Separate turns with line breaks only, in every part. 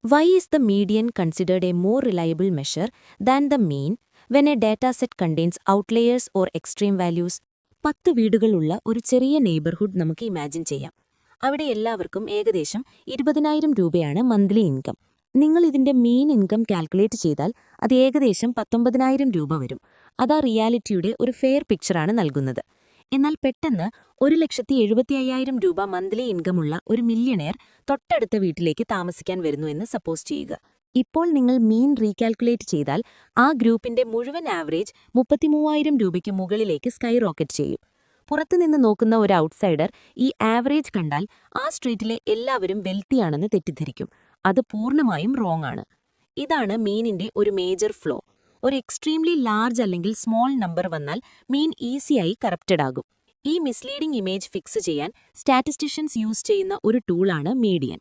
Why is the median considered a more reliable measure than the mean when a dataset contains outliers or extreme values? 10 വീടുകളുള്ള ഒരു ചെറിയ neighbourhood നമുക്ക് imagine ചെയ്യാം. അവിടെ എല്ലാവർക്കും ഏകദേശം 20,000 രൂപയാണ് മന്ത്ലി ഇൻകം. നിങ്ങൾ ഇതിന്റെ മീൻ ഇൻകം കാൽക്കുലേറ്റ് ചെയ്താൽ അത് ഏകദേശം 19,000 രൂപ വരും. അതാ റിയാലിറ്റിയുടെ ഒരു ഫെയർ പിക്ചറാണ് നൽകുന്നത്. എന്നാൽ പെട്ടെന്ന് 1,75,000 രൂപ മന്ത്ലി ഇൻകമുള്ള ഒരു മില്യണയർ തൊട്ടടുത്ത വീട്ടിലേക്ക് താമസിക്കാൻ വരുന്നു എന്ന് സപ്പോസ് ചെയ്യുക. ഇപ്പോൾ നിങ്ങൾ മീൻ റീകാൽക്കുലേറ്റ് ചെയ്താൽ ആ ഗ്രൂപ്പിന്റെ മുഴുവൻ ആവറേജ് 33,000 രൂപയ്ക്ക് മുകളിലേക്ക് സ്കൈ റോക്കറ്റ് ചെയ്യും. പുറത്തുനിന്ന് നോക്കുന്ന ഒരു ഔട്ട്സൈഡർ ഈ ആവറേജ് കണ്ടാൽ ആ സ്ട്രീറ്റിലെ എല്ലാവരും വെൽത്തിയാണെന്ന് തെറ്റിദ്ധരിക്കും. അത് പൂർണ്ണമായും റോങ് ആണ്. ഇതാണ് മീനിന്റെ ഒരു മേജർ ഫ്ലോ. ഒരു എക്സ്ട്രീംലി ലാർജ് അല്ലെങ്കിൽ സ്മോൾ നമ്പർ വന്നാൽ മീൻ ഈസിയായി കറപ്റ്റഡ് ആകും. ഈ മിസ്ലീഡിംഗ് ഇമേജ് ഫിക്സ് ചെയ്യാൻ സ്റ്റാറ്റിസ്റ്റിഷ്യൻസ് യൂസ് ചെയ്യുന്ന ഒരു ടൂളാണ് മീഡിയൻ.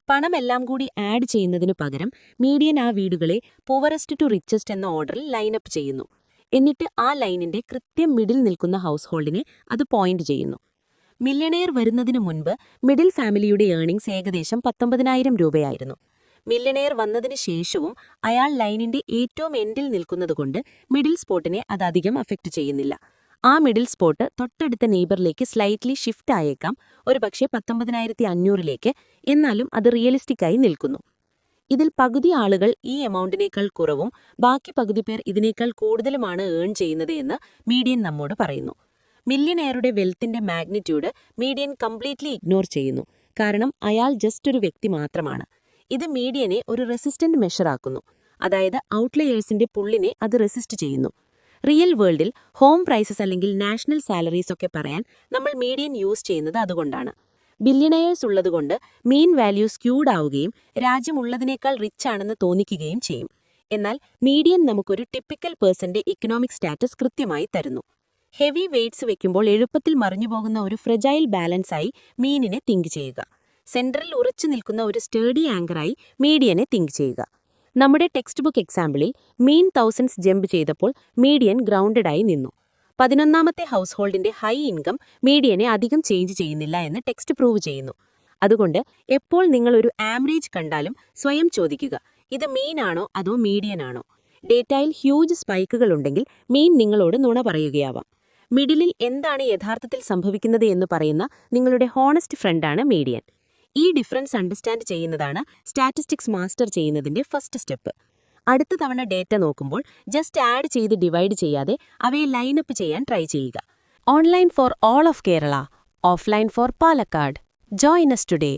പണമെല്ലാം കൂടി ആഡ് ചെയ്യുന്നതിനു പകരം മീഡിയൻ ആ വീടുകളെ പുവറസ്റ്റ് ടു റിച്ചസ്റ്റ് എന്ന ഓർഡറിൽ ലൈനപ്പ് ചെയ്യുന്നു. എന്നിട്ട് ആ ലൈനിന്റെ കൃത്യം മിഡിൽ നിൽക്കുന്ന ഹൗസ് ഹോൾഡിനെ അത് പോയിന്റ് ചെയ്യുന്നു. മില്യണയർ വരുന്നതിനു മുൻപ് മിഡിൽ ഫാമിലിയുടെ ഏർണിംഗ്സ് ഏകദേശം 19,000 രൂപയായിരുന്നു. മില്യണയർ വന്നതിന് ശേഷവും അയാൾ ലൈനിന്റെ ഏറ്റവും എൻഡിൽ നിൽക്കുന്നതുകൊണ്ട് മിഡിൽ സ്പോട്ടിനെ അതധികം അഫക്റ്റ് ചെയ്യുന്നില്ല. ആ മിഡിൽ സ്പോട്ട് തൊട്ടടുത്ത നെയ്ബറിലേക്ക് സ്ലൈറ്റ്ലി ഷിഫ്റ്റ് ആയേക്കാം, ഒരുപക്ഷെ 19,500ലേക്ക്. എന്നാലും അത് റിയലിസ്റ്റിക്കായി നിൽക്കുന്നു. ഇതിൽ പകുതി ആളുകൾ ഈ എമൗണ്ടിനേക്കാൾ കുറവും ബാക്കി പകുതി പേർ ഇതിനേക്കാൾ കൂടുതലുമാണ് ഏൺ ചെയ്യുന്നത് എന്ന് മീഡിയൻ നമ്മോട് പറയുന്നു. മില്യണയറുടെ വെൽത്തിന്റെ മാഗ്നിറ്റ്യൂഡ് മീഡിയൻ കംപ്ലീറ്റ്ലി ഇഗ്നോർ ചെയ്യുന്നു. കാരണം അയാൾ ജസ്റ്റ് ഒരു വ്യക്തി മാത്രമാണ്. ഇത് മീഡിയനെ ഒരു റെസിസ്റ്റന്റ് മെഷറാക്കുന്നു. അതായത് ഔട്ട്ലയേഴ്സിന്റെ പുള്ളിനെ അത് റെസിസ്റ്റ് ചെയ്യുന്നു. റിയൽ വേൾഡിൽ ഹോം പ്രൈസസ് അല്ലെങ്കിൽ നാഷണൽ സാലറീസ് ഒക്കെ പറയാൻ നമ്മൾ മീഡിയൻ യൂസ് ചെയ്യുന്നത് അതുകൊണ്ടാണ്. ബില്യണയേഴ്സ് ഉള്ളതുകൊണ്ട് മീൻ വാല്യൂ സ്ക്യൂഡ് ആവുകയും രാജ്യമുള്ളതിനേക്കാൾ റിച്ച് ആണെന്ന് തോന്നിക്കുകയും ചെയ്യും. എന്നാൽ മീഡിയൻ നമുക്കൊരു ടിപ്പിക്കൽ പേഴ്സന്റെ ഇക്കണോമിക് സ്റ്റാറ്റസ് കൃത്യമായി തരുന്നു. ഹെവി വെയ്റ്റ്സ് വെക്കുമ്പോൾ എളുപ്പത്തിൽ മറിഞ്ഞുപോകുന്ന ഒരു ഫ്രജൈൽ ബാലൻസായി മീനിനെ തിങ്ക് ചെയ്യുക. സെൻട്രൽ ഉറച്ചു നിൽക്കുന്ന ഒരു സ്റ്റേഡി ആങ്കറായി മീഡിയനെ തിങ്ക് ചെയ്യുക. നമ്മുടെ ടെക്സ്റ്റ് ബുക്ക് എക്സാമ്പിളിൽ മീൻ തൗസൻഡ്സ് ജമ്പ് ചെയ്തപ്പോൾ മീഡിയൻ ഗ്രൗണ്ടഡായി നിന്നു. 11ാമത്തെ ഹൗസ് ഹോൾഡിന്റെ ഹൈ ഇൻകം മീഡിയനെ അധികം ചേഞ്ച് ചെയ്യുന്നില്ല എന്ന് ടെക്സ്റ്റ് പ്രൂവ് ചെയ്യുന്നു. അതുകൊണ്ട് എപ്പോൾ നിങ്ങൾ ഒരു ആവറേജ് കണ്ടാലും സ്വയം ചോദിക്കുക, ഇത് മീനാണോ അതോ മീഡിയനാണോ? ഡേറ്റയിൽ ഹ്യൂജ് സ്പൈക്കുകളുണ്ടെങ്കിൽ മീൻ നിങ്ങളോട് നുണ പറയുകയാവാം. മിഡിലിൽ എന്താണ് യഥാർത്ഥത്തിൽ സംഭവിക്കുന്നത് എന്ന് പറയുന്ന നിങ്ങളുടെ ഹോണസ്റ്റ് ഫ്രണ്ടാണ് മീഡിയൻ. ഈ ഡിഫറൻസ് അണ്ടർസ്റ്റാൻഡ് ചെയ്യുന്നതാണ് സ്റ്റാറ്റിസ്റ്റിക്സ് മാസ്റ്റർ ചെയ്യുന്നതിന്റെ ഫസ്റ്റ് സ്റ്റെപ്പ്. അടുത്ത തവണ ഡേറ്റ നോക്കുമ്പോൾ ജസ്റ്റ് ആഡ് ചെയ്ത് ഡിവൈഡ് ചെയ്യാതെ അവയെ ലൈനപ്പ് ചെയ്യാൻ ട്രൈ ചെയ്യുക. Online for all of Kerala, offline for Palakkad. Join us today.